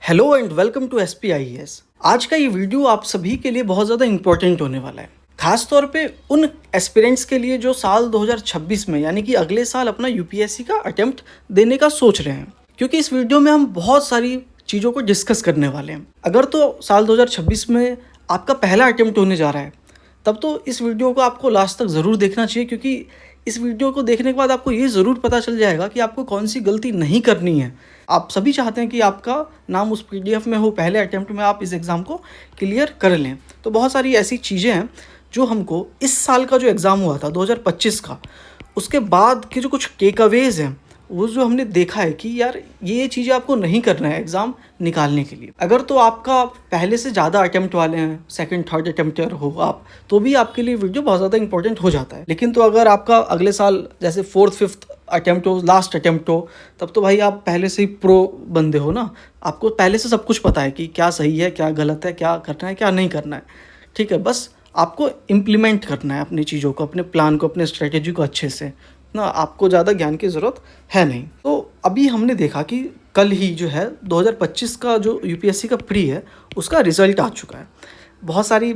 Hello and welcome to SPIES। आज का ये वीडियो आप सभी के लिए बहुत ज़्यादा इम्पोर्टेंट होने वाला है, खास तौर पे उन एस्पिरेंट्स के लिए जो साल 2026 में यानी कि अगले साल अपना यूपीएससी का अटेम्प्ट देने का सोच रहे हैं, क्योंकि इस वीडियो में हम बहुत सारी चीज़ों को डिस्कस करने वाले हैं। अगर तो साल 2026 में आपका पहला अटेम्प्ट होने जा रहा है, तब तो इस वीडियो को आपको लास्ट तक ज़रूर देखना चाहिए, क्योंकि इस वीडियो को देखने के बाद आपको ये ज़रूर पता चल जाएगा कि आपको कौन सी गलती नहीं करनी है। आप सभी चाहते हैं कि आपका नाम उस PDF में हो, पहले अटेम्प्ट में आप इस एग्ज़ाम को क्लियर कर लें। तो बहुत सारी ऐसी चीज़ें हैं जो हमको इस साल का जो एग्ज़ाम हुआ था 2025 का, उसके बाद के जो कुछ टेक अवेज़ हैं, वो जो हमने देखा है कि यार ये चीज़ें आपको नहीं करना है एग्ज़ाम निकालने के लिए। अगर तो आपका पहले से ज़्यादा अटेम्प्ट वाले हैं, सेकंड थर्ड अटेम्प्टर हो आप, तो भी आपके लिए वीडियो बहुत ज़्यादा इंपॉर्टेंट हो जाता है। लेकिन तो अगर आपका अगले साल जैसे फोर्थ फिफ्थ अटेम्प्ट हो, लास्ट अटेम्प्ट हो, तब तो भाई आप पहले से ही प्रो बंदे हो ना, आपको पहले से सब कुछ पता है कि क्या सही है, क्या गलत है, क्या करना है, क्या नहीं करना है। ठीक है, बस आपको इम्प्लीमेंट करना है अपनी चीज़ों को, अपने प्लान को, अपने स्ट्रेटेजी को अच्छे से ना। आपको ज़्यादा ज्ञान की ज़रूरत है नहीं। तो अभी हमने देखा कि कल ही जो है 2025 का जो यूपीएससी का प्री है, उसका रिज़ल्ट आ चुका है। बहुत सारी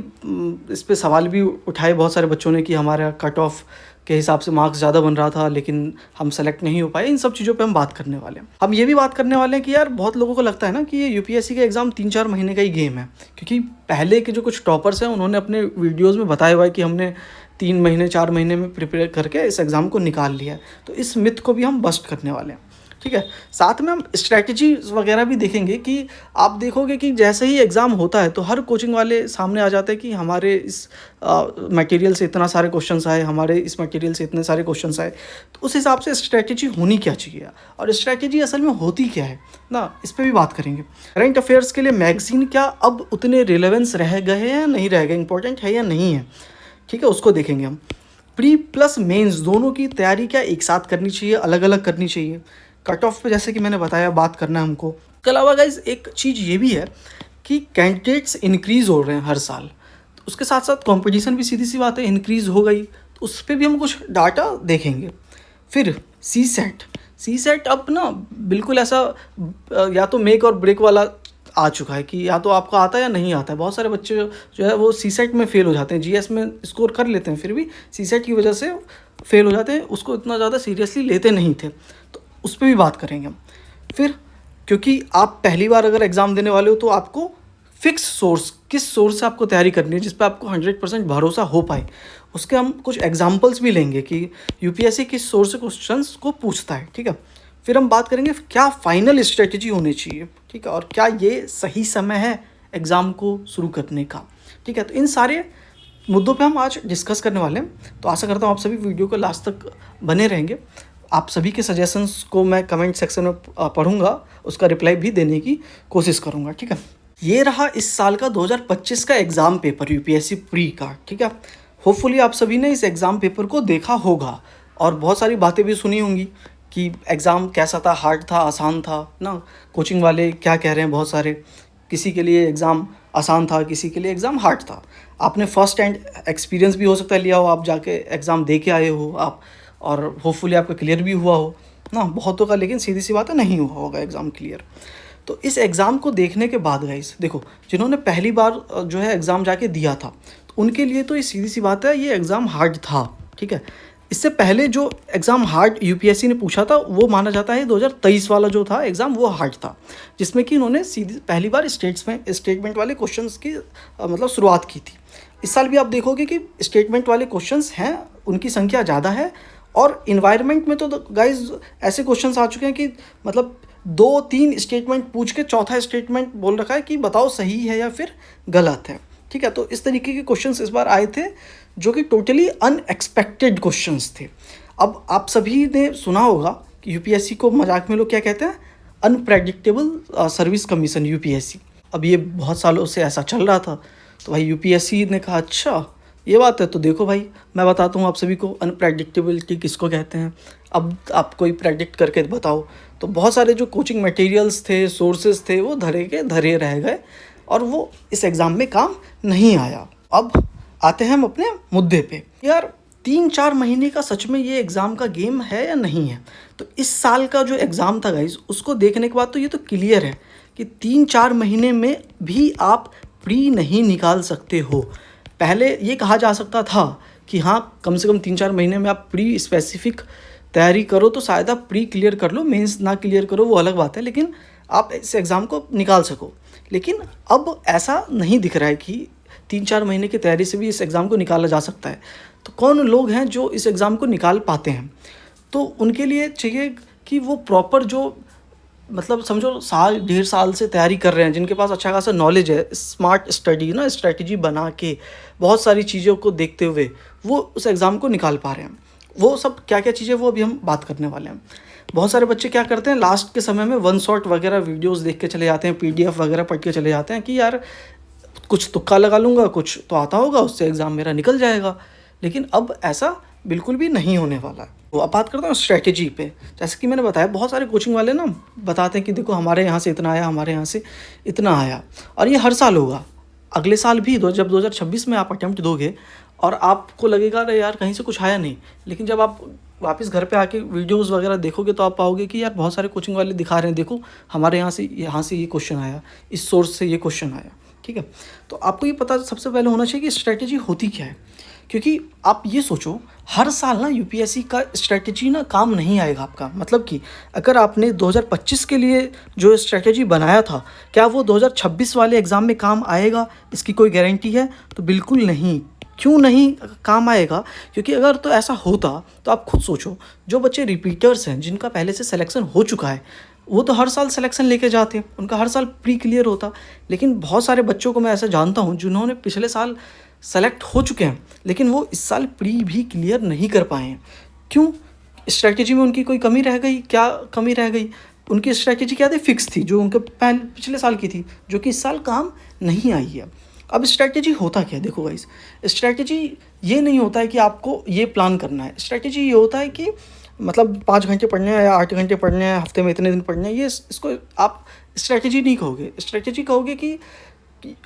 इस पे सवाल भी उठाए बहुत सारे बच्चों ने कि हमारा कट ऑफ के हिसाब से मार्क्स ज़्यादा बन रहा था, लेकिन हम सेलेक्ट नहीं हो पाए। इन सब चीज़ों पे हम बात करने वाले हैं। हम ये भी बात करने वाले हैं कि यार बहुत लोगों को लगता है ना कि ये यूपीएससी का एग्ज़ाम 3-4 महीने का ही गेम है, क्योंकि पहले के जो कुछ टॉपर्स हैं उन्होंने अपने वीडियोज़ में बताया हुआ है कि हमने 3 महीने 4 महीने में प्रिपेयर करके इस एग्ज़ाम को निकाल लिया है। तो इस मिथ को भी हम बस्ट करने वाले हैं। ठीक है, साथ में हम स्ट्रैटेजीज वगैरह भी देखेंगे कि आप देखोगे कि जैसे ही एग्ज़ाम होता है तो हर कोचिंग वाले सामने आ जाते हैं कि हमारे इस मटेरियल से इतना सारे क्वेश्चंस आए, हमारे इस मटेरियल से इतने सारे क्वेश्चंस आए। तो उस हिसाब से स्ट्रैटेजी होनी क्या चाहिए और स्ट्रैटेजी असल में होती क्या है ना, इस पर भी बात करेंगे। करंट अफेयर्स के लिए मैगज़ीन क्या अब उतने रिलेवेंस रह गए हैं या नहीं रह गए, इंपॉर्टेंट है या नहीं है, ठीक है, उसको देखेंगे हम। प्री प्लस मेंस दोनों की तैयारी क्या एक साथ करनी चाहिए, अलग अलग करनी चाहिए। कट ऑफ पे जैसे कि मैंने बताया बात करना है हमको। इसके अलावा गाइज एक चीज़ ये भी है कि कैंडिडेट्स इंक्रीज़ हो रहे हैं हर साल, तो उसके साथ साथ कंपटीशन भी सीधी सी बात है इंक्रीज़ हो गई, तो उस पर भी हम कुछ डाटा देखेंगे। फिर सी सेट अब ना बिल्कुल ऐसा या तो मेक और ब्रेक वाला आ चुका है कि या तो आपको आता है या नहीं आता है। बहुत सारे बच्चे जो है वो सी सेट में फ़ेल हो जाते हैं, जीएस में स्कोर कर लेते हैं, फिर भी सी सेट की वजह से फ़ेल हो जाते हैं, उसको इतना ज़्यादा सीरियसली लेते नहीं थे। तो उस पर भी बात करेंगे हम। फिर क्योंकि आप पहली बार अगर एग्ज़ाम देने वाले हो तो आपको फिक्स सोर्स, किस सोर्स से आपको तैयारी करनी है जिस पर आपको 100% भरोसा हो पाए, उसके हम कुछ एग्जांपल्स भी लेंगे कि यूपीएससी किस सोर्स से क्वेश्चंस को पूछता है। ठीक है, फिर हम बात करेंगे क्या फाइनल स्ट्रेटजी होनी चाहिए, ठीक है, और क्या ये सही समय है एग्ज़ाम को शुरू करने का। ठीक है, तो इन सारे मुद्दों पे हम आज डिस्कस करने वाले हैं। तो आशा करता हूँ आप सभी वीडियो को लास्ट तक बने रहेंगे। आप सभी के सजेशंस को मैं कमेंट सेक्शन में पढ़ूंगा, उसका रिप्लाई भी देने की कोशिश करूंगा। ठीक है, ये रहा इस साल का 2025 का एग्ज़ाम पेपर यूपीएससी प्री का। ठीक है, होपफुली आप सभी ने इस एग्ज़ाम पेपर को देखा होगा और बहुत सारी बातें भी सुनी होंगी कि एग्ज़ाम कैसा था, हार्ड था, आसान था ना। कोचिंग वाले क्या कह रहे हैं, बहुत सारे, किसी के लिए एग्ज़ाम आसान था, किसी के लिए एग्ज़ाम हार्ड था। आपने फर्स्ट हैंड एक्सपीरियंस भी हो सकता है लिया हो, आप जाके एग्ज़ाम दे के आए हो आप, और होपफुली आपका क्लियर भी हुआ हो ना। बहुतों का लेकिन सीधी सी बात है नहीं हुआ होगा एग्ज़ाम क्लियर। तो इस एग्ज़ाम को देखने के बाद गाइस देखो, जिन्होंने पहली बार जो है एग्ज़ाम जाके दिया था, तो उनके लिए तो ये सीधी सी बात है, ये एग्ज़ाम हार्ड था। ठीक है, इससे पहले जो एग्ज़ाम हार्ड यूपीएससी ने पूछा था वो माना जाता है 2023 वाला जो था एग्ज़ाम, वो हार्ड था, जिसमें कि इन्होंने सीधी पहली बार स्टेटमेंट वाले क्वेश्चंस की मतलब शुरुआत की थी। इस साल भी आप देखोगे कि स्टेटमेंट वाले क्वेश्चंस हैं, उनकी संख्या ज़्यादा है, और इन्वायरमेंट में तो गाइज ऐसे क्वेश्चंस आ चुके हैं कि मतलब 2-3 स्टेटमेंट पूछ के चौथा स्टेटमेंट बोल रखा है कि बताओ सही है या फिर गलत है। ठीक है, तो इस तरीके के क्वेश्चंस इस बार आए थे जो कि टोटली अनएक्सपेक्टेड क्वेश्चंस थे। अब आप सभी ने सुना होगा कि यूपीएससी को मजाक में लोग क्या कहते हैं, अनप्रेडिक्टेबल सर्विस कमीशन यूपीएससी। अब ये बहुत सालों से ऐसा चल रहा था, तो भाई यूपीएससी ने कहा अच्छा ये बात है, तो देखो भाई मैं बताता हूँ आप सभी को अनप्रेडिक्टेबिलिटी किसको कहते हैं। अब आप कोई प्रेडिक्ट करके बताओ। तो बहुत सारे जो कोचिंग मटेरियल्स थे, सोर्सेज थे, वो धरे के धरे रह गए और वो इस एग्ज़ाम में काम नहीं आया। अब आते हैं हम अपने मुद्दे पे। यार 3-4 महीने का सच में ये एग्ज़ाम का गेम है या नहीं है। तो इस साल का जो एग्ज़ाम था गाइज, उसको देखने के बाद तो ये तो क्लियर है कि 3-4 महीने में भी आप प्री नहीं निकाल सकते हो। पहले ये कहा जा सकता था कि हाँ, कम से कम 3-4 महीने में आप प्री स्पेसिफिक तैयारी करो तो शायद आप प्री क्लियर कर लो, मेंस ना क्लियर करो वो अलग बात है, लेकिन आप इस एग्ज़ाम को निकाल सको। लेकिन अब ऐसा नहीं दिख रहा है कि 3-4 महीने की तैयारी से भी इस एग्ज़ाम को निकाला जा सकता है। तो कौन लोग हैं जो इस एग्ज़ाम को निकाल पाते हैं? तो उनके लिए चाहिए कि वो प्रॉपर जो मतलब समझो साल 1.5 साल से तैयारी कर रहे हैं, जिनके पास अच्छा खासा नॉलेज है, स्मार्ट स्टडी ना स्ट्रैटेजी बना के बहुत सारी चीज़ों को देखते हुए वो उस एग्ज़ाम को निकाल पा रहे हैं। वो सब क्या-क्या चीज़ें वो अभी हम बात करने वाले हैं। बहुत सारे बच्चे क्या करते हैं, लास्ट के समय में वन शॉट वगैरह वीडियोज़ देख के चले जाते हैं, पीडीएफ वगैरह पढ़ के चले जाते हैं कि यार कुछ तुक्का लगा लूँगा, कुछ तो आता होगा, उससे एग्ज़ाम मेरा निकल जाएगा। लेकिन अब ऐसा बिल्कुल भी नहीं होने वाला है। तो अब बात करता हूँ स्ट्रैटेजी पे। जैसे कि मैंने बताया, बहुत सारे कोचिंग वाले ना बताते हैं कि देखो हमारे यहाँ से इतना आया, हमारे यहाँ से इतना आया, और ये हर साल होगा। अगले साल भी जब 2026 में आप अटेम्प्ट दोगे और आपको लगेगा अरे यार कहीं से कुछ आया नहीं, लेकिन जब आप वापस घर पे आके वीडियोज़ वगैरह देखोगे तो आप पाओगे कि यार बहुत सारे कोचिंग वाले दिखा रहे हैं, देखो हमारे यहाँ से ये क्वेश्चन आया, इस सोर्स से ये क्वेश्चन आया। ठीक है, तो आपको ये पता सबसे पहले होना चाहिए कि स्ट्रैटेजी होती क्या है। क्योंकि आप ये सोचो, हर साल ना यूपीएससी का स्ट्रैटेजी ना काम नहीं आएगा आपका। मतलब कि अगर आपने 2025 के लिए जो स्ट्रैटेजी बनाया था, क्या वो 2026 वाले एग्ज़ाम में काम आएगा, इसकी कोई गारंटी है? तो बिल्कुल नहीं। क्यों नहीं काम आएगा? क्योंकि अगर तो ऐसा होता तो आप खुद सोचो, जो बच्चे रिपीटर्स हैं, जिनका पहले से सिलेक्शन हो चुका है, वो तो हर साल सिलेक्शन लेके जाते हैं, उनका हर साल प्री क्लियर होता। लेकिन बहुत सारे बच्चों को मैं ऐसा जानता हूँ जिन्होंने पिछले साल सेलेक्ट हो चुके हैं, लेकिन वो इस साल प्री भी क्लियर नहीं कर पाए हैं। क्यों? स्ट्रैटेजी में उनकी कोई कमी रह गई? क्या कमी रह गई? उनकी स्ट्रैटेजी क्या थी? फिक्स थी, जो उनके पिछले साल की थी, जो कि इस साल काम नहीं आई है। अब स्ट्रैटेजी होता क्या है? देखो गाइस, स्ट्रैटेजी ये नहीं होता है कि आपको ये प्लान करना है। स्ट्रैटेजी ये होता है कि मतलब 5 घंटे पढ़ने हैं या 8 घंटे पढ़ने हैं, हफ्ते में इतने दिन पढ़ने हैं, ये इसको आप स्ट्रैटेजी नहीं कहोगे। स्ट्रैटेजी कहोगे कि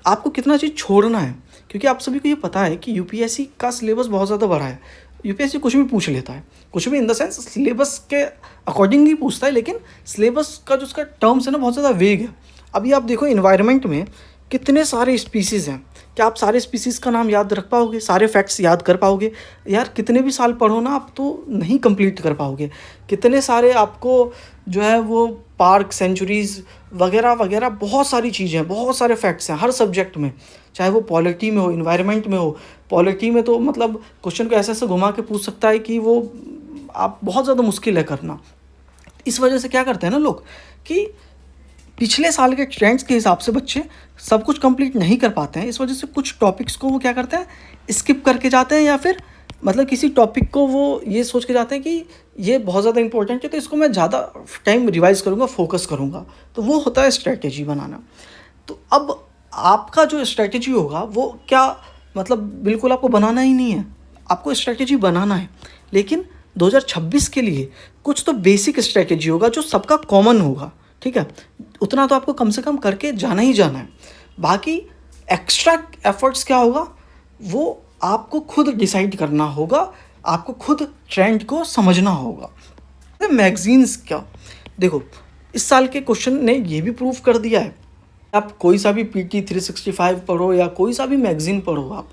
आपको कितना चीज़ छोड़ना है। क्योंकि आप सभी को ये पता है कि यूपीएससी का सिलेबस बहुत ज़्यादा बड़ा है। यूपीएससी कुछ भी पूछ लेता है, कुछ भी इन द सेंस सिलेबस के अकॉर्डिंग ही पूछता है, लेकिन सिलेबस का जो उसका टर्म्स है ना, बहुत ज़्यादा वेग है। अभी आप देखो एनवायरनमेंट में कितने सारे स्पीसीज़ हैं, क्या आप सारे स्पीसीज़ का नाम याद रख पाओगे? सारे फैक्ट्स याद कर पाओगे? यार कितने भी साल पढ़ो ना, आप तो नहीं कंप्लीट कर पाओगे। कितने सारे आपको जो है वो पार्क, सेंचुरीज़ वगैरह वगैरह बहुत सारी चीज़ें हैं, बहुत सारे फैक्ट्स हैं हर सब्जेक्ट में, चाहे वो पॉलिटी में हो, इन्वायरमेंट में हो। पॉलिटी में तो मतलब क्वेश्चन को ऐसे ऐसे घुमा के पूछ सकता है कि वो आप बहुत ज़्यादा मुश्किल है करना। इस वजह से क्या करते हैं ना लोग कि पिछले साल के ट्रेंड्स के हिसाब से बच्चे सब कुछ कंप्लीट नहीं कर पाते हैं। इस वजह से कुछ टॉपिक्स को वो क्या करते हैं, स्किप करके जाते हैं, या फिर मतलब किसी टॉपिक को वो ये सोच के जाते हैं कि ये बहुत ज़्यादा इंपॉर्टेंट है तो इसको मैं ज़्यादा टाइम रिवाइज़ करूँगा, फोकस करूँगा। तो वो होता है स्ट्रैटेजी बनाना। तो अब आपका जो स्ट्रैटेजी होगा वो क्या, मतलब बिल्कुल आपको बनाना ही नहीं है, आपको स्ट्रैटेजी बनाना है, लेकिन 2026 के लिए कुछ तो बेसिक स्ट्रैटेजी होगा जो सबका कॉमन होगा। ठीक है, उतना तो आपको कम से कम करके जाना ही जाना है। बाकी एक्स्ट्रा एफर्ट्स क्या होगा वो आपको खुद डिसाइड करना होगा, आपको खुद ट्रेंड को समझना होगा। मैगजीन्स क्या, देखो इस साल के क्वेश्चन ने ये भी प्रूव कर दिया है, आप कोई सा भी PT 365 पढ़ो या कोई सा भी मैगज़ीन पढ़ो, आप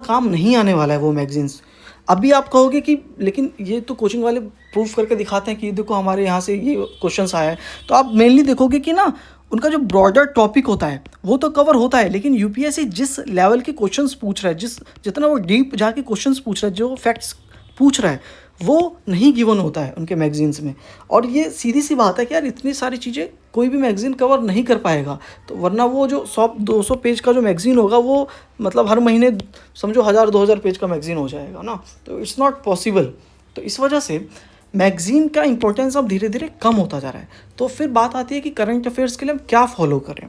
काम नहीं आने वाला है वो मैगज़ीन्स। अभी आप कहोगे कि लेकिन ये तो कोचिंग वाले प्रूफ करके दिखाते हैं कि देखो हमारे यहाँ से ये क्वेश्चंस आया है, तो आप मेनली देखोगे कि ना उनका जो ब्रॉडर टॉपिक होता है वो तो कवर होता है, लेकिन यूपीएससी जिस लेवल के क्वेश्चंस पूछ रहा है, जितना वो डीप जाके क्वेश्चंस पूछ रहा है, जो फैक्ट्स पूछ रहा है, वो नहीं गिवन होता है उनके मैगजीन्स में। और ये सीधी सी बात है कि यार इतनी सारी चीज़ें कोई भी मैगज़ीन कवर नहीं कर पाएगा, तो वरना वो जो 100-200 पेज का जो मैगज़ीन होगा वो मतलब हर महीने समझो 1000-2000 पेज का मैगज़ीन हो जाएगा ना, तो इट्स नॉट पॉसिबल। तो इस वजह से मैगज़ीन का इंपॉर्टेंस अब धीरे धीरे कम होता जा रहा है। तो फिर बात आती है कि करंट अफेयर्स के लिए हम क्या फ़ॉलो करें।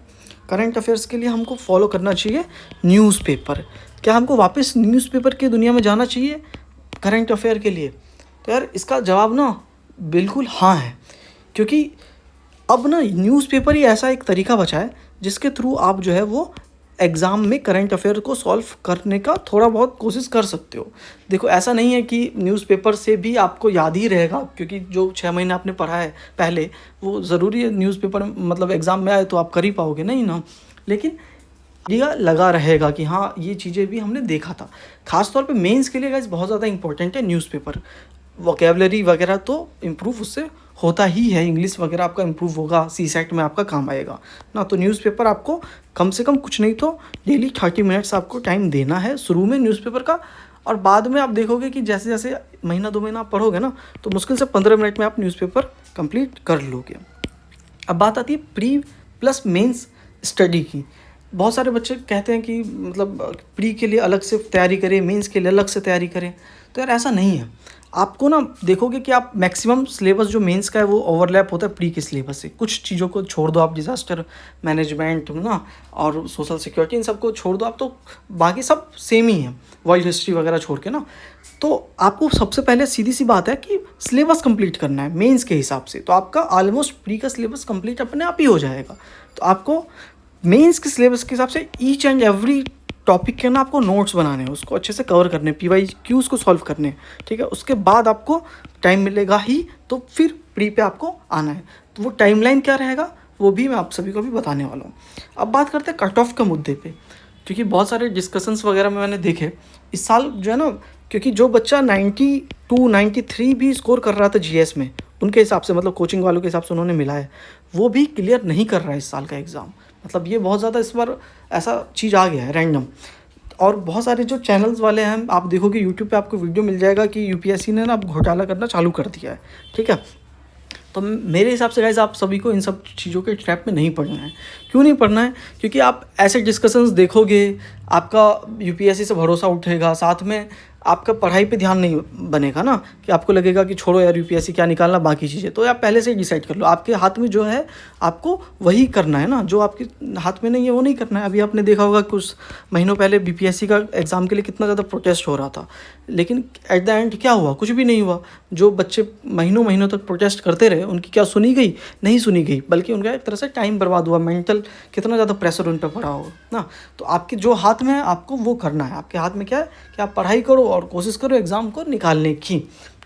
करंट अफेयर्स के लिए हमको फॉलो करना चाहिए न्यूज़पेपर। क्या हमको वापस न्यूज़पेपर की दुनिया में जाना चाहिए करंट अफेयर के लिए? तो यार इसका जवाब ना बिल्कुल हाँ है, क्योंकि अब ना न्यूज़पेपर ही ऐसा एक तरीका बचा है जिसके थ्रू आप जो है वो एग्ज़ाम में करंट अफेयर को सॉल्व करने का थोड़ा बहुत कोशिश कर सकते हो। देखो ऐसा नहीं है कि न्यूज़पेपर से भी आपको याद ही रहेगा, क्योंकि जो 6 महीने आपने पढ़ा है पहले, वो ज़रूरी है न्यूज़पेपर मतलब एग्ज़ाम में आए तो आप कर ही पाओगे, नहीं ना। लेकिन आइडिया लगा रहेगा कि हाँ ये चीज़ें भी हमने देखा था। ख़ास तौर पे मेंस के लिए गाइस बहुत ज़्यादा इंपॉर्टेंट है न्यूज़पेपर। वोकेबलरी वगैरह तो इम्प्रूव उससे होता ही है, इंग्लिश वगैरह आपका इम्प्रूव होगा, सीसेट में आपका काम आएगा ना। तो न्यूज़पेपर आपको कम से कम कुछ नहीं तो डेली 30 मिनट्स आपको टाइम देना है शुरू में न्यूज़पेपर का। और बाद में आप देखोगे कि जैसे जैसे महीना 2 महीना आप पढ़ोगे ना, तो मुश्किल से 15 मिनट में आप न्यूज़पेपर कंप्लीट कर लोगे। अब बात आती है प्री प्लस मेंस स्टडी की। बहुत सारे बच्चे कहते हैं कि मतलब प्री के लिए अलग से तैयारी करें, मेंस के लिए अलग से तैयारी करें। तो यार ऐसा नहीं है। आपको ना देखोगे कि आप मैक्सिमम सिलेबस जो मेंस का है वो ओवरलैप होता है प्री के सिलेबस से। कुछ चीज़ों को छोड़ दो आप, डिज़ास्टर मैनेजमेंट ना और सोशल सिक्योरिटी, इन सबको छोड़ दो आप, तो बाकी सब सेम ही है, वर्ल्ड हिस्ट्री वगैरह छोड़ के ना। तो आपको सबसे पहले सीधी सी बात है कि सिलेबस कंप्लीट करना है मेंस के हिसाब से। तो आपका ऑलमोस्ट प्री का सिलेबस कंप्लीट अपने आप ही हो जाएगा। तो आपको मेंस के सिलेबस के हिसाब से ईच एंड एवरी टॉपिक के ना आपको नोट्स बनाने हैं, उसको अच्छे से कवर करने, PYQs को सॉल्व करने, ठीक है। उसके बाद आपको टाइम मिलेगा ही तो फिर प्री पे आपको आना है। तो वो टाइमलाइन क्या रहेगा वो भी मैं आप सभी को भी बताने वाला हूँ। अब बात करते हैं कट ऑफ के मुद्दे पे, क्योंकि बहुत सारे डिस्कशंस वगैरह में मैंने देखे इस साल जो है ना, क्योंकि जो बच्चा 92 93 भी स्कोर कर रहा था GS में, उनके हिसाब से मतलब कोचिंग वालों के हिसाब से उन्होंने मिला है, वो भी क्लियर नहीं कर रहा है इस साल का एग्ज़ाम। मतलब ये बहुत ज़्यादा इस बार ऐसा चीज़ आ गया है रैंडम। और बहुत सारे जो चैनल्स वाले हैं, आप देखोगे यूट्यूब पे आपको वीडियो मिल जाएगा कि UPSC ने ना अब घोटाला करना चालू कर दिया है, ठीक है। तो मेरे हिसाब से गाइस आप सभी को इन सब चीज़ों के ट्रैप में नहीं पड़ना है। क्यों नहीं पड़ना है? क्योंकि आप ऐसे डिस्कशंस देखोगे, आपका UPSC से भरोसा उठेगा, साथ में आपका पढ़ाई पे ध्यान नहीं बनेगा ना, कि आपको लगेगा कि छोड़ो यार UPSC क्या निकालना, बाकी चीज़ें तो आप पहले से ही डिसाइड कर लो। आपके हाथ में जो है आपको वही करना है ना, जो आपके हाथ में नहीं है वो नहीं करना है। अभी आपने देखा होगा कुछ महीनों पहले BPSC का एग्ज़ाम के लिए कितना ज़्यादा प्रोटेस्ट हो रहा था, लेकिन एट द एंड क्या हुआ? कुछ भी नहीं हुआ। जो बच्चे महीनों महीनों तक प्रोटेस्ट करते रहे उनकी क्या सुनी गई? नहीं सुनी गई, बल्कि उनका एक तरह से टाइम बर्बाद हुआ, मेंटल कितना ज़्यादा प्रेशर उन पर पड़ा होगा ना। तो आपके जो हाथ में है आपको वो करना है। आपके हाथ में क्या है कि आप पढ़ाई करो और कोशिश करो एग्ज़ाम को निकालने की,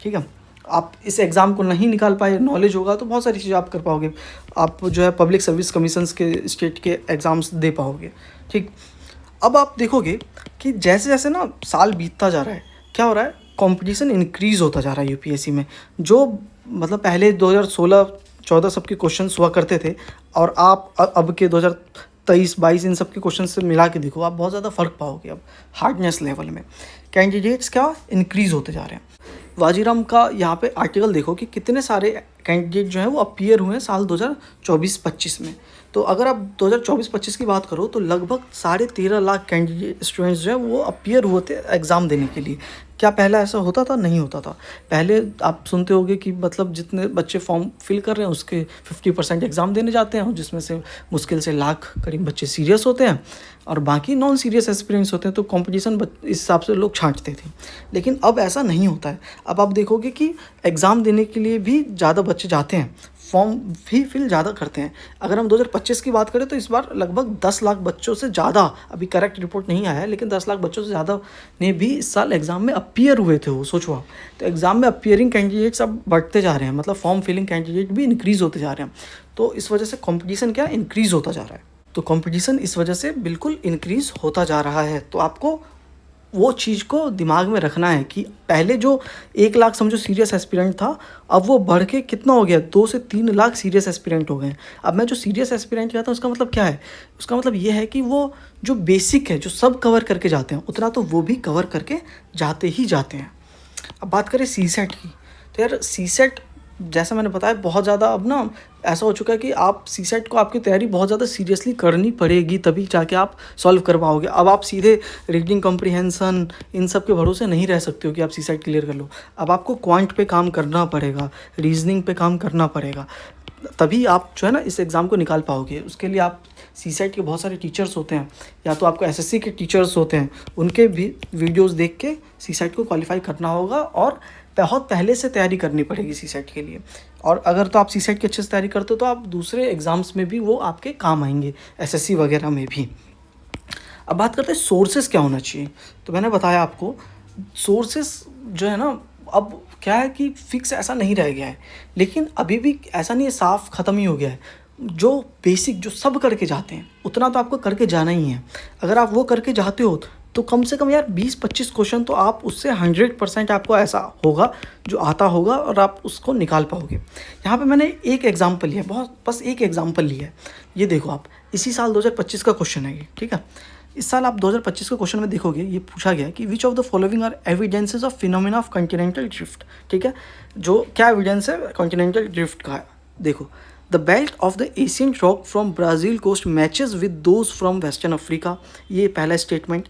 ठीक है। आप इस एग्ज़ाम को नहीं निकाल पाए, नॉलेज होगा तो बहुत सारी चीज़ें आप कर पाओगे। आप जो है पब्लिक सर्विस कमीशंस के स्टेट के एग्ज़ाम्स दे पाओगे, ठीक। अब आप देखोगे कि जैसे जैसे ना साल बीतता जा रहा है, क्या हो रहा है, कंपटीशन इंक्रीज़ होता जा रहा है UPSC में। जो मतलब पहले 2016-14 सबके क्वेश्चंस हुआ करते थे, और आप अब के 2023-22 इन सब के क्वेश्चन से मिला के देखो, आप बहुत ज़्यादा फ़र्क पाओगे। अब हार्डनेस लेवल में कैंडिडेट्स क्या इंक्रीज़ होते जा रहे हैं। वाजीराम का यहाँ पे आर्टिकल देखो कि कितने सारे कैंडिडेट जो हैं वो अपीयर हुए हैं साल 2024-25 में। तो अगर आप 2024-25 की बात करो तो लगभग 13.5 लाख कैंडिडेट स्टूडेंट्स जो हैं वो अपीयर हुए थे एग्ज़ाम देने के लिए। क्या पहले ऐसा होता था? नहीं होता था। पहले आप सुनते होगे कि मतलब जितने बच्चे फॉर्म फिल कर रहे हैं उसके 50% एग्ज़ाम देने जाते हैं, और जिसमें से मुश्किल से लाख करीब बच्चे सीरियस होते हैं और बाकी नॉन सीरियस एस्पिरेंट्स होते हैं। तो कंपटीशन इस हिसाब से लोग छांटते थे, लेकिन अब ऐसा नहीं होता है। अब आप देखोगे कि एग्ज़ाम देने के लिए भी ज़्यादा बच्चे जाते हैं, फॉर्म भी फिल ज़्यादा करते हैं। अगर हम 2025 की बात करें तो इस बार लगभग 10 लाख बच्चों से ज़्यादा, अभी करेक्ट रिपोर्ट नहीं आया है, लेकिन 10 लाख बच्चों से ज़्यादा ने भी इस साल एग्ज़ाम में अपीयर हुए थे। वो सोचो आप, तो एग्ज़ाम में अपीयरिंग कैंडिडेट्स अब बढ़ते जा रहे हैं, मतलब फॉर्म फिलिंग कैंडिडेट भी इंक्रीज़ होते जा रहे हैं। तो इस वजह से कॉम्पिटिशन क्या इंक्रीज़ होता जा रहा है। तो कॉम्पिटिशन इस वजह से बिल्कुल इंक्रीज़ होता जा रहा है। तो आपको वो चीज़ को दिमाग में रखना है कि पहले जो 1 लाख समझो सीरियस एस्पिरेंट था, अब वो बढ़ के कितना हो गया, 2 से 3 लाख सीरियस एस्पिरेंट हो गए हैं। अब मैं जो सीरियस एस्पिरेंट कहता हूँ उसका मतलब क्या है? उसका मतलब ये है कि वो जो बेसिक है, जो सब कवर करके जाते हैं, उतना तो वो भी कवर करके जाते ही जाते हैं। अब बात करें CSET की, तो यार CSET जैसा मैंने बताया बहुत ज़्यादा अब ना ऐसा हो चुका है कि आप CSET को आपकी तैयारी बहुत ज़्यादा सीरियसली करनी पड़ेगी, तभी जाके आप सॉल्व कर पाओगे। अब आप सीधे रीडिंग कॉम्प्रिहेंशन इन सब के भरोसे नहीं रह सकते हो कि आप CSET क्लियर कर लो। अब आपको क्वांट पे काम करना पड़ेगा, रीजनिंग पे काम करना पड़ेगा, तभी आप जो है ना इस एग्ज़ाम को निकाल पाओगे। उसके लिए आप CSET के बहुत सारे टीचर्स होते हैं, या तो आपको SSC के टीचर्स होते हैं, उनके भी वीडियोस देख के CSET को क्वालिफाई करना होगा, और बहुत पहले से तैयारी करनी पड़ेगी CSET के लिए। और अगर तो आप CSET की अच्छे से तैयारी करते हो तो आप दूसरे एग्ज़ाम्स में भी वो आपके काम आएंगे, SSC वगैरह में भी। अब बात करते हैं सोर्सेस क्या होना चाहिए। तो मैंने बताया आपको सोर्सेस जो है ना, अब क्या है कि फिक्स ऐसा नहीं रह गया है, लेकिन अभी भी ऐसा नहीं है साफ ख़त्म ही हो गया है। जो बेसिक जो सब करके जाते हैं उतना तो आपको करके जाना ही है। अगर आप वो करके जाते हो तो कम से कम यार 20-25 क्वेश्चन तो आप उससे 100% आपको ऐसा होगा जो आता होगा और आप उसको निकाल पाओगे। यहाँ पे मैंने एक एग्जांपल लिया, बहुत बस एक एग्जांपल लिया है। ये देखो आप, इसी साल 2025 का क्वेश्चन है ये, ठीक है। इस साल आप 2025 के क्वेश्चन में देखोगे, ये पूछा गया है कि which of the following are evidences of phenomena of continental drift, ठीक है। जो क्या एविडेंस है कॉन्टिनेंटल ड्रिफ्ट का है, देखो the belt of the Asian rock from Brazil coast matches with those from western Africa, ये पहला स्टेटमेंट।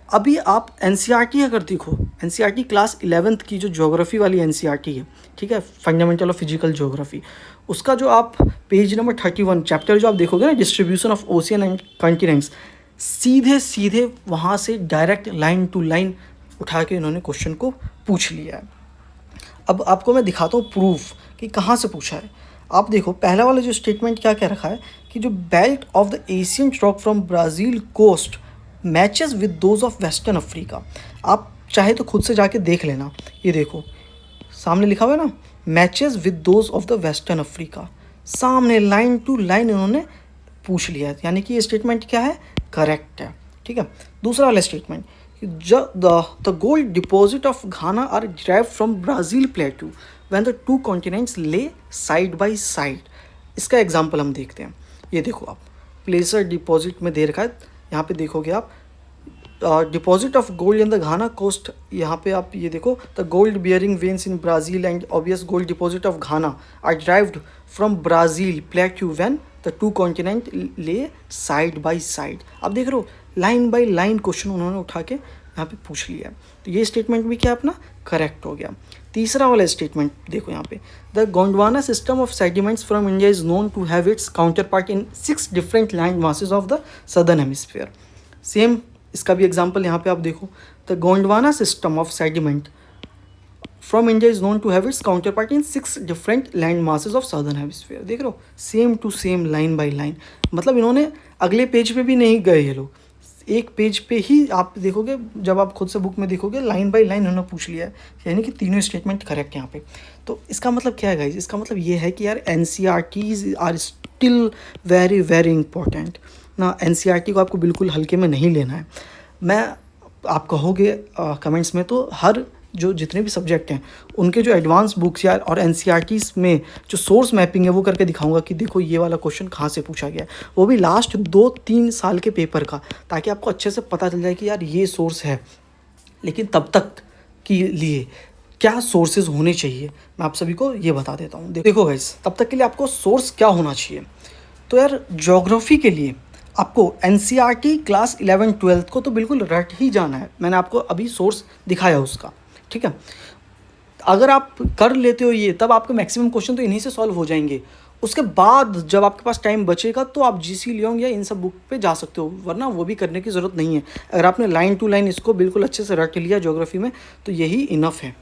अभी आप एनसीईआरटी अगर देखो, एनसीईआरटी क्लास 11th की जो ज्योग्राफी वाली एनसीईआरटी है, ठीक है, फंडामेंटल ऑफ फिजिकल ज्योग्राफी, उसका जो आप पेज नंबर 31 चैप्टर जो आप देखोगे ना, distribution of ocean and continents, सीधे सीधे वहाँ से डायरेक्ट लाइन टू लाइन उठा के इन्होंने क्वेश्चन को पूछ लिया है। अब आपको मैं दिखाता हूँ प्रूफ कि कहाँ से पूछा है। आप देखो पहला वाला जो स्टेटमेंट क्या क्या रखा है कि जो belt of the Asian rock from Brazil coast matches with those of western Africa. आप चाहे तो खुद से जाके देख लेना, ये देखो सामने लिखा हुआ है ना, matches with those of the western Africa, सामने लाइन टू लाइन इन्होंने पूछ लिया है, यानी कि ये स्टेटमेंट क्या है, करेक्ट है, ठीक है। दूसरा वाला statement, the gold deposit of Ghana are derived from Brazil plateau when the two continents lay side by side. इसका एग्जांपल हम देखते हैं। ये देखो आप, प्लेसर डिपॉजिट में दे रखा है, यहाँ पे देखोगे आप deposit of gold in the Ghana coast, यहाँ पे आप ये देखो the gold bearing veins in Brazil and obvious gold deposit of Ghana are derived from Brazil plateau when the two continent lay side by side. आप देख रहे हो line by line question उन्होंने उठा के यहाँ पे पूछ लिया है। तो ये स्टेटमेंट भी क्या अपना करेक्ट हो गया। तीसरा वाला स्टेटमेंट देखो यहाँ पे, the Gondwana system of sediments from India is known to have its counterpart in 6 different land masses of the southern hemisphere. Same इसका भी एग्जाम्पल यहाँ पे आप देखो, the Gondwana system of sediment from India is known to have its counterpart in 6 different land masses of southern hemisphere. देख रहे हो same to same line by line, मतलब इन्होंने अगले पेज पे भी नहीं गए ये लोग, एक पेज पे ही आप देखोगे, जब आप खुद से बुक में देखोगे लाइन बाय लाइन उन्होंने पूछ लिया है, यानी कि तीनों स्टेटमेंट करेक्ट यहाँ पे। तो इसका मतलब क्या है गाइज, इसका मतलब ये है कि यार NCERTs are still very very important ना। एनसीईआरटी को आपको बिल्कुल हल्के में नहीं लेना है। मैं आप कहोगे कमेंट्स में तो हर जो जितने भी सब्जेक्ट हैं उनके जो एडवांस बुक्स या और एनसीईआरटीज़ में जो सोर्स मैपिंग है वो करके दिखाऊंगा कि देखो ये वाला क्वेश्चन कहाँ से पूछा गया है, वो भी लास्ट 2-3 साल के पेपर का, ताकि आपको अच्छे से पता चल जाए कि यार ये सोर्स है। लेकिन तब तक के लिए क्या सोर्सेज होने चाहिए मैं आप सभी को ये बता देता हूँ। देखो गाइस, तब तक के लिए आपको सोर्स क्या होना चाहिए, तो यार ज्योग्राफी के लिए आपको एनसीईआरटी क्लास 11-12 को तो बिल्कुल रट ही जाना है। मैंने आपको अभी सोर्स दिखाया उसका, ठीक है। अगर आप कर लेते हो ये, तब आपके मैक्सिमम क्वेश्चन तो इन्हीं से सॉल्व हो जाएंगे। उसके बाद जब आपके पास टाइम बचेगा तो आप जीसी लियोंग या इन सब बुक पे जा सकते हो, वरना वो भी करने की ज़रूरत नहीं है। अगर आपने लाइन टू लाइन इसको बिल्कुल अच्छे से रट लिया ज्योग्राफी में तो यही इनफ है।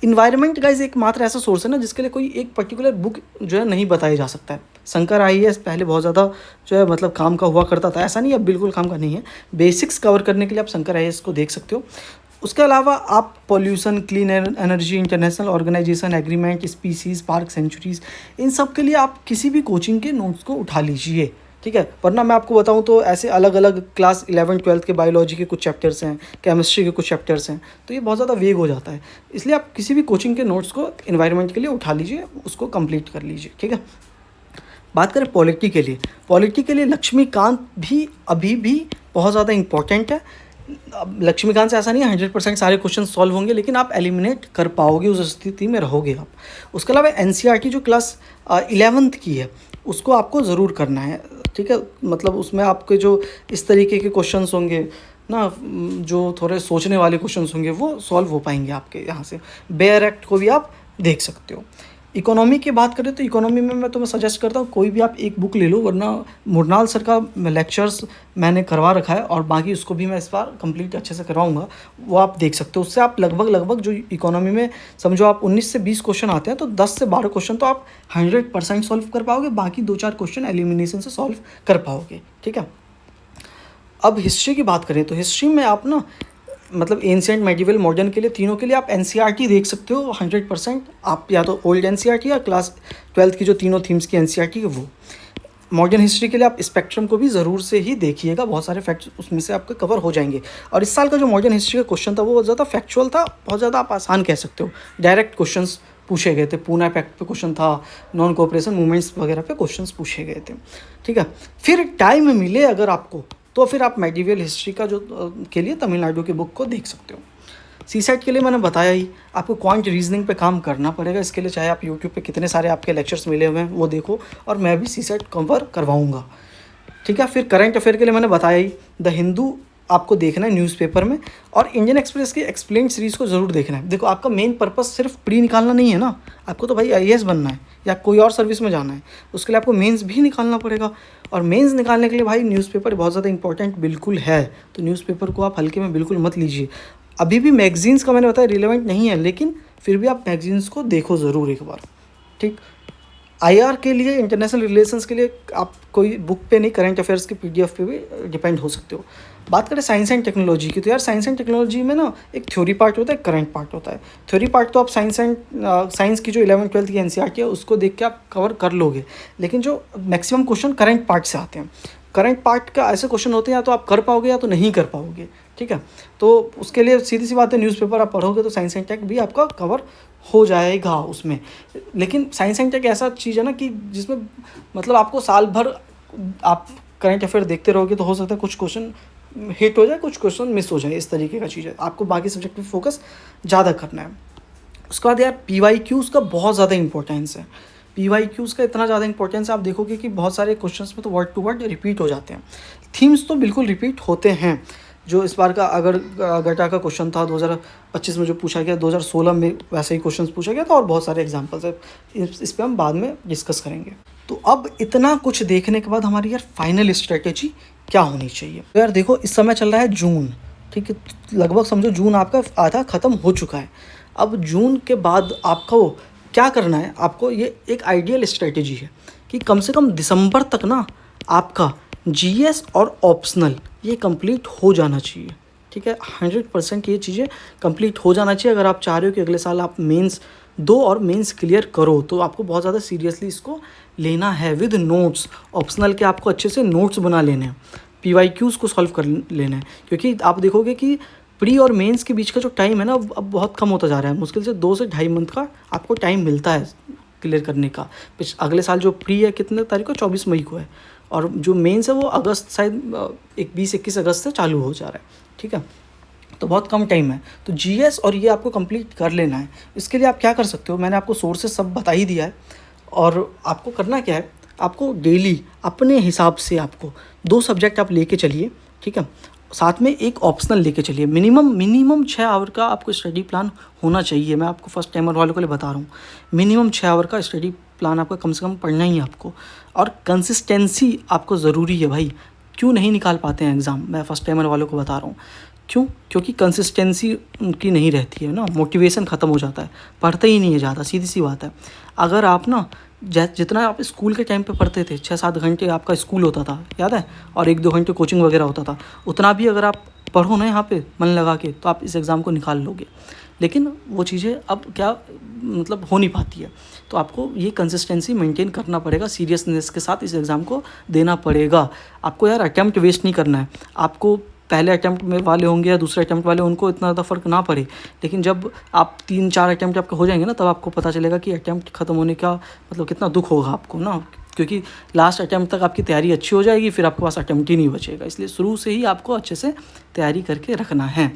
इन्वायरमेंट गाइज एक मात्र ऐसा सोर्स है ना जिसके लिए कोई एक पर्टिकुलर बुक जो है नहीं बताया जा सकता है। शंकर आईएएस पहले बहुत ज़्यादा जो है मतलब काम का हुआ करता था, ऐसा नहीं अब बिल्कुल काम का नहीं है। बेसिक्स कवर करने के लिए आप शंकर आईएएस को देख सकते हो। उसके अलावा आप pollution, clean energy, international organisation agreement, species, park, sanctuaries, इन सब के लिए आप किसी भी कोचिंग के नोट्स को उठा लीजिए, ठीक है। वरना मैं आपको बताऊं तो ऐसे अलग अलग क्लास 11-12 के बायोलॉजी के कुछ चैप्टर्स हैं, केमिस्ट्री के कुछ चैप्टर्स हैं, तो ये बहुत ज़्यादा वेग हो जाता है। इसलिए आप किसी भी कोचिंग के नोट्स को एनवायरनमेंट के लिए उठा लीजिए, उसको कंप्लीट कर लीजिए, ठीक है। बात करें पॉलिटी के लिए, पॉलिटी के लिए लक्ष्मीकांत भी अभी भी बहुत ज़्यादा इंपॉर्टेंट है। अब लक्ष्मीकांत से ऐसा नहीं है 100% सारे क्वेश्चन सॉल्व होंगे, लेकिन आप एलिमिनेट कर पाओगे, उस स्थिति में रहोगे आप। उसके अलावा एनसीईआरटी जो क्लास 11th की है उसको आपको ज़रूर करना है, ठीक है। मतलब उसमें आपके जो इस तरीके के क्वेश्चंस होंगे ना, जो थोड़े सोचने वाले क्वेश्चंस होंगे वो सॉल्व हो पाएंगे आपके यहाँ से। बेयर एक्ट को भी आप देख सकते हो। इकोनॉमी की बात करें तो इकोनॉमी में मैं तुम्हें सजेस्ट करता हूँ कोई भी आप एक बुक ले लो, वरना मुरनाल सर का लेक्चर्स मैंने करवा रखा है और बाकी उसको भी मैं इस बार कंप्लीट अच्छे से करवाऊँगा, वो आप देख सकते हो। उससे आप लगभग जो इकोनॉमी में समझो आप 19 से 20 क्वेश्चन आते हैं तो 10 से 12 क्वेश्चन तो आप 100% सॉल्व कर पाओगे, बाकी 2-4 क्वेश्चन एलिमिनेशन से सॉल्व कर पाओगे, ठीक है। अब हिस्ट्री की बात करें तो हिस्ट्री में आप ना मतलब एंशिएंट, मेडिवल, मॉडर्न के लिए तीनों के लिए आप एनसीईआरटी देख सकते हो 100%। आप या तो ओल्ड एनसीईआरटी या क्लास 12th की जो तीनों थीम्स की एनसीईआरटी है वो। मॉडर्न हिस्ट्री के लिए आप स्पेक्ट्रम को भी ज़रूर से ही देखिएगा, बहुत सारे फैक्ट्स उसमें से आपके कवर हो जाएंगे। और इस साल का जो मॉडर्न हिस्ट्री का क्वेश्चन था वो बहुत ज़्यादा फैक्चुअल था, बहुत ज़्यादा आप आसान कह सकते हो। डायरेक्ट क्वेश्चंस पूछे गए थे, पूना पैक्ट पे क्वेश्चन था, नॉन कोऑपरेशन मूवमेंट्स वगैरह पे क्वेश्चंस पूछे गए थे। ठीक है, फिर टाइम मिले अगर आपको तो फिर आप मेडिवल हिस्ट्री का जो के लिए तमिलनाडु की बुक को देख सकते हो। सीसेट के लिए मैंने बताया ही, आपको क्वांट रीजनिंग पे काम करना पड़ेगा। इसके लिए चाहे आप यूट्यूब पे कितने सारे आपके लेक्चर्स मिले हुए हैं वो देखो, और मैं भी सीसेट कवर करवाऊँगा। ठीक है, फिर करंट अफेयर के लिए मैंने बताया ही, द हिंदू आपको देखना है न्यूज़पेपर में, और इंडियन एक्सप्रेस की एक्सप्लेन सीरीज़ को ज़रूर देखना है। देखो आपका मेन पर्पस सिर्फ प्री निकालना नहीं है ना, आपको तो भाई आईएएस बनना है या कोई और सर्विस में जाना है, उसके लिए आपको मेंस भी निकालना पड़ेगा। और मेंस निकालने के लिए भाई न्यूज़पेपर बहुत ज़्यादा इंपॉर्टेंट बिल्कुल है, तो न्यूज़पेपर को आप हल्के में बिल्कुल मत लीजिए। अभी भी मैगजीन्स का मैंने बताया रिलेवेंट नहीं है, लेकिन फिर भी आप मैगजीन्स को देखो ज़रूर एक बार। ठीक, आईआर के लिए, इंटरनेशनल रिलेशंस के लिए आप कोई बुक पे नहीं, करंट अफेयर्स के पीडीएफ पे भी डिपेंड हो सकते हो। बात करें साइंस एंड टेक्नोलॉजी की, तो यार साइंस एंड टेक्नोलॉजी में ना एक थ्योरी पार्ट होता है, करंट पार्ट होता है। थ्योरी पार्ट तो आप साइंस की जो 11th 12th की एनसीईआरटी है उसको देख के आप कवर कर लोगे, लेकिन जो मैक्सिमम क्वेश्चन करंट पार्ट से आते हैं, करंट पार्ट का ऐसे क्वेश्चन होते हैं या तो आप कर पाओगे या तो नहीं कर पाओगे। ठीक है, तो उसके लिए सीधी सी बात है, न्यूज़पेपर आप पढ़ोगे तो साइंस एंड टेक भी आपका कवर हो जाएगा उसमें। लेकिन साइंस एंड टेक ऐसा चीज़ है ना कि जिसमें मतलब आपको साल भर आप करंट अफेयर देखते रहोगे तो हो सकता है कुछ क्वेश्चन हिट हो जाए, कुछ क्वेश्चन मिस हो जाए, इस तरीके का चीज़ है। आपको बाकी सब्जेक्ट पे फोकस ज़्यादा करना है। उसके बाद यार पीवाईक्यूज़ का बहुत ज़्यादा इंपॉर्टेंस है। पीवाईक्यूज़ का इतना ज़्यादा इंपॉर्टेंस आप देखोगे कि बहुत सारे क्वेश्चंस में तो वर्ड टू वर्ड रिपीट हो जाते हैं। थीम्स तो बिल्कुल रिपीट होते हैं। जो इस बार का अगर गटा का क्वेश्चन था 2025 में जो पूछा गया, 2016 में वैसे ही क्वेश्चन पूछा गया था, और बहुत सारे एग्जाम्पल्स है। इस पर हम बाद में डिस्कस करेंगे। तो अब इतना कुछ देखने के बाद हमारी यार फाइनल स्ट्रेटेजी क्या होनी चाहिए। तो यार देखो, इस समय चल रहा है जून, ठीक है, लगभग समझो जून आपका आधा ख़त्म हो चुका है। अब जून के बाद आपको क्या करना है, आपको ये एक आइडियल स्ट्रेटेजी है कि कम से कम दिसंबर तक ना आपका जीएस और ऑप्शनल ये कंप्लीट हो जाना चाहिए। ठीक है, 100% ये चीज़ें कंप्लीट हो जाना चाहिए। अगर आप चाह रहे हो कि अगले साल आप मेंस दो और मेंस क्लियर करो, तो आपको बहुत ज़्यादा सीरियसली इसको लेना है विद नोट्स। ऑप्शनल के आपको अच्छे से नोट्स बना लेने हैं, पीवाईक्यूज़ को सॉल्व कर लेना है, क्योंकि आप देखोगे कि प्री और मेंस के बीच का जो टाइम है ना अब बहुत कम होता जा रहा है। मुश्किल से 2 से ढाई मंथ का आपको टाइम मिलता है क्लियर करने का। अगले साल जो प्री है कितने तारीख को, 24 मई को है, और जो मेंस है वो अगस्त, शायद 20-21 अगस्त से चालू हो जा रहा है। ठीक है, तो बहुत कम टाइम है। तो जीएस और ये आपको कंप्लीट कर लेना है। इसके लिए आप क्या कर सकते हो, मैंने आपको सोर्सेस सब बता ही दिया है। और आपको करना क्या है, आपको डेली अपने हिसाब से आपको 2 सब्जेक्ट आप लेके चलिए। ठीक है, साथ में एक ऑप्शनल लेके चलिए। मिनिमम 6 आवर का आपको स्टडी प्लान होना चाहिए। मैं आपको फर्स्ट टाइमर वालों के लिए बता रहा हूँ, मिनिमम 6 आवर का स्टडी प्लान आपका कम से कम पढ़ना ही है आपको। और कंसिस्टेंसी आपको ज़रूरी है भाई। क्यों नहीं निकाल पाते हैं एग्ज़ाम, मैं फर्स्ट टाइमर वालों को बता रहा हूँ क्यों, क्योंकि कंसिस्टेंसी उनकी नहीं रहती है ना, मोटिवेशन ख़त्म हो जाता है, पढ़ते ही नहीं है ज़्यादा, सीधी सी बात है। अगर आप ना जितना आप स्कूल के टाइम पे पढ़ते थे, 6-7 घंटे आपका स्कूल होता था, याद है, और 1-2 घंटे कोचिंग वगैरह होता था, उतना भी अगर आप पढ़ो ना यहाँ पे मन लगा के, तो आप इस एग्ज़ाम को निकाल लोगे। लेकिन वो चीज़ें अब क्या मतलब हो नहीं पाती है। तो आपको ये कंसिस्टेंसी मेंटेन करना पड़ेगा, सीरियसनेस के साथ इस एग्ज़ाम को देना पड़ेगा। आपको यार अटैम्प्ट वेस्ट नहीं करना है। आपको पहले अटैम्प्ट में वाले होंगे या दूसरे अटैम्प्ट वाले, उनको इतना ज़्यादा फ़र्क ना पड़े, लेकिन जब आप 3-4 अटैम्प्ट आपके हो जाएंगे ना, तब आपको पता चलेगा कि अटैम्प्ट ख़त्म होने का मतलब कितना दुख होगा आपको ना, क्योंकि लास्ट अटैम्प्ट तक आपकी तैयारी अच्छी हो जाएगी, फिर आपके पास अटैम्प्ट ही नहीं बचेगा। इसलिए शुरू से ही आपको अच्छे से तैयारी करके रखना है।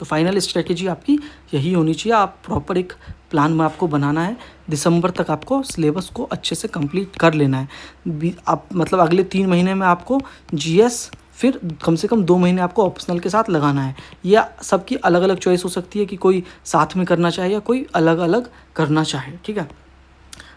तो फाइनल स्ट्रेटेजी आपकी यही होनी चाहिए। आप प्रॉपर एक प्लान में आपको बनाना है। दिसंबर तक आपको सिलेबस को अच्छे से कंप्लीट कर लेना है। आप मतलब अगले 3 महीने में आपको जीएस, फिर कम से कम 2 महीने आपको ऑप्शनल के साथ लगाना है। या सबकी अलग अलग चॉइस हो सकती है कि कोई साथ में करना चाहे या कोई अलग अलग करना चाहे। ठीक है,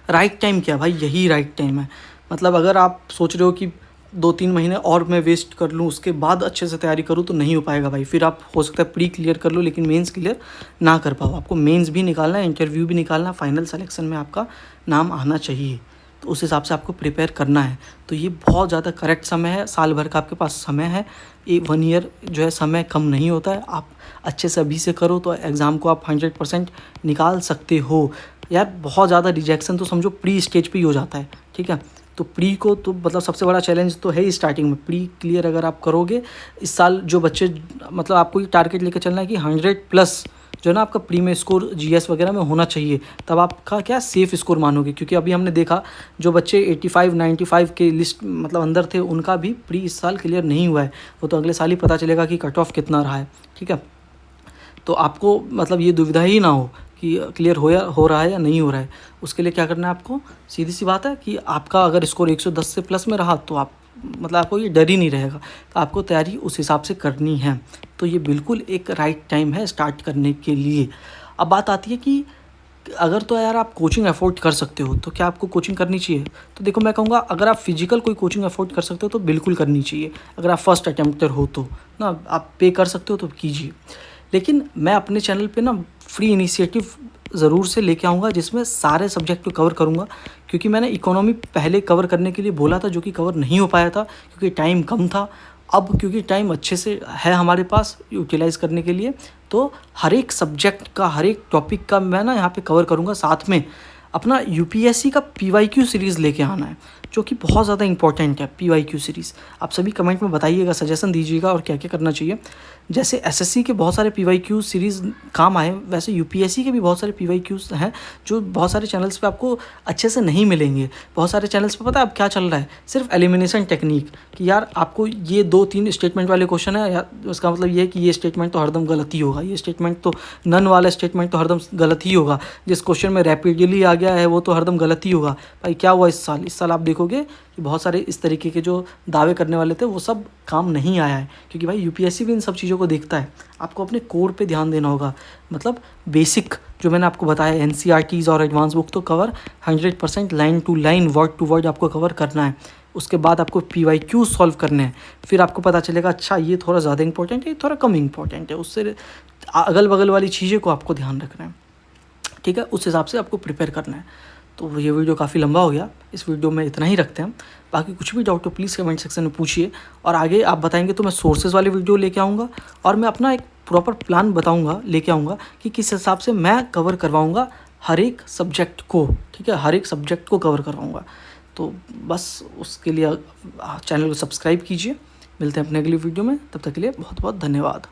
राइट टाइम क्या भाई, यही राइट टाइम है। मतलब अगर आप सोच रहे हो कि 2-3 महीने और मैं वेस्ट कर लूँ, उसके बाद अच्छे से तैयारी करूँ, तो नहीं हो पाएगा भाई। फिर आप हो सकता है प्री क्लियर कर लो लेकिन मेंस क्लियर ना कर पाओ। आपको मेंस भी निकालना है, इंटरव्यू भी निकालना है, फाइनल सिलेक्शन में आपका नाम आना चाहिए। तो उस हिसाब से आपको प्रिपेयर करना है। तो ये बहुत ज़्यादा करेक्ट समय है, साल भर का आपके पास समय है, ये 1 ईयर जो है समय कम नहीं होता है। आप अच्छे से अभी से करो तो एग्ज़ाम को आप 100% निकाल सकते हो। यार बहुत ज़्यादा रिजेक्शन तो समझो प्री स्टेज पे ही हो जाता है, ठीक है। तो प्री को तो मतलब सबसे बड़ा चैलेंज तो है ही स्टार्टिंग में। प्री क्लियर अगर आप करोगे इस साल, जो बच्चे मतलब आपको ये टारगेट लेकर चलना है कि 100+ जो है ना आपका प्री में स्कोर जीएस वगैरह में होना चाहिए, तब आपका क्या सेफ़ स्कोर मानोगे। क्योंकि अभी हमने देखा जो बच्चे 85 95 के लिस्ट मतलब अंदर थे, उनका भी प्री इस साल क्लियर नहीं हुआ है। वो तो अगले साल ही पता चलेगा कि कट ऑफ कितना रहा है, ठीक है। तो आपको मतलब ये दुविधा ही ना हो कि क्लियर हो रहा है या नहीं हो रहा है। उसके लिए क्या करना है आपको, सीधी सी बात है कि आपका अगर स्कोर 110 से प्लस में रहा तो आप मतलब आपको ये डर ही नहीं रहेगा। तो आपको तैयारी उस हिसाब से करनी है। तो ये बिल्कुल एक राइट टाइम है स्टार्ट करने के लिए। अब बात आती है कि अगर तो यार आप कोचिंग अफोर्ड कर सकते हो तो क्या आपको कोचिंग करनी चाहिए। तो देखो मैं कहूँगा, अगर आप फिजिकल कोई कोचिंग अफोर्ड कर सकते हो तो बिल्कुल करनी चाहिए। अगर आप फर्स्ट अटेम्प्टर हो तो ना आप पे कर सकते हो तो कीजिए। लेकिन मैं अपने चैनल पे ना फ्री इनिशिएटिव ज़रूर से लेके आऊँगा जिसमें सारे सब्जेक्ट को कवर करूँगा। क्योंकि मैंने इकोनॉमी पहले कवर करने के लिए बोला था, जो कि कवर नहीं हो पाया था क्योंकि टाइम कम था। अब क्योंकि टाइम अच्छे से है हमारे पास यूटिलाइज़ करने के लिए, तो हर एक सब्जेक्ट का, हर एक टॉपिक का मैं ना यहाँ पे कवर करूँगा। साथ में अपना यूपीएससी का पीवाईक्यू सीरीज़ लेके आना है, जो कि बहुत ज़्यादा इंपॉर्टेंट है। पीवाईक्यू सीरीज़ आप सभी कमेंट में बताइएगा, सजेशन दीजिएगा और क्या क्या करना चाहिए। जैसे एसएससी के बहुत सारे पीवाईक्यू सीरीज़ काम आए, वैसे यूपीएससी के भी बहुत सारे पीवाईक्यूज़ हैं जो बहुत सारे चैनल्स पे आपको अच्छे से नहीं मिलेंगे। बहुत सारे चैनल्स पे पता है अब क्या चल रहा है, सिर्फ एलिमिनेशन टेक्निक, कि यार आपको ये 2-3 स्टेटमेंट वाले क्वेश्चन है, या उसका मतलब ये है कि ये स्टेटमेंट तो हरदम गलत ही होगा, ये स्टेटमेंट तो नन वाला स्टेटमेंट तो हरदम गलत ही होगा, जिस क्वेश्चन में रैपिडली आ गया है वो तो हरदम गलत ही होगा। भाई क्या हुआ इस साल आप देखोगे कि बहुत सारे इस तरीके के जो दावे करने वाले थे वो सब काम नहीं आया है। क्योंकि भाई यूपीएससी भी इन सब चीज़ों को देखता है। आपको अपने कोर पे ध्यान देना होगा, मतलब बेसिक जो मैंने आपको बताया एनसीईआरटीज़ और एडवांस बुक तो cover 100% line to line, word to word आपको कवर करना है। उसके बाद आपको पीवाईक्यू सॉल्व करने हैं। फिर आपको पता चलेगा अच्छा ये थोड़ा ज़्यादा इंपॉर्टेंट है, ये थोड़ा कम इंपॉर्टेंट है, उससे अगल बगल वाली चीज़ें को आपको ध्यान रखना है, ठीक है। उस हिसाब से आपको प्रिपेयर करना है। तो ये वीडियो काफ़ी लंबा हो गया, इस वीडियो में इतना ही रखते हैं। बाकी कुछ भी डाउट हो प्लीज़ कमेंट सेक्शन में पूछिए, और आगे आप बताएंगे तो मैं सोर्सेज वाली वीडियो लेके आऊँगा, और मैं अपना एक प्रॉपर प्लान बताऊँगा, लेके आऊँगा कि किस हिसाब से मैं कवर करवाऊँगा हर एक सब्जेक्ट को, ठीक है, हर एक सब्जेक्ट को कवर करवाऊँगा। तो बस उसके लिए चैनल को सब्सक्राइब कीजिए। मिलते हैं अपने अगली वीडियो में, तब तक के लिए बहुत बहुत धन्यवाद।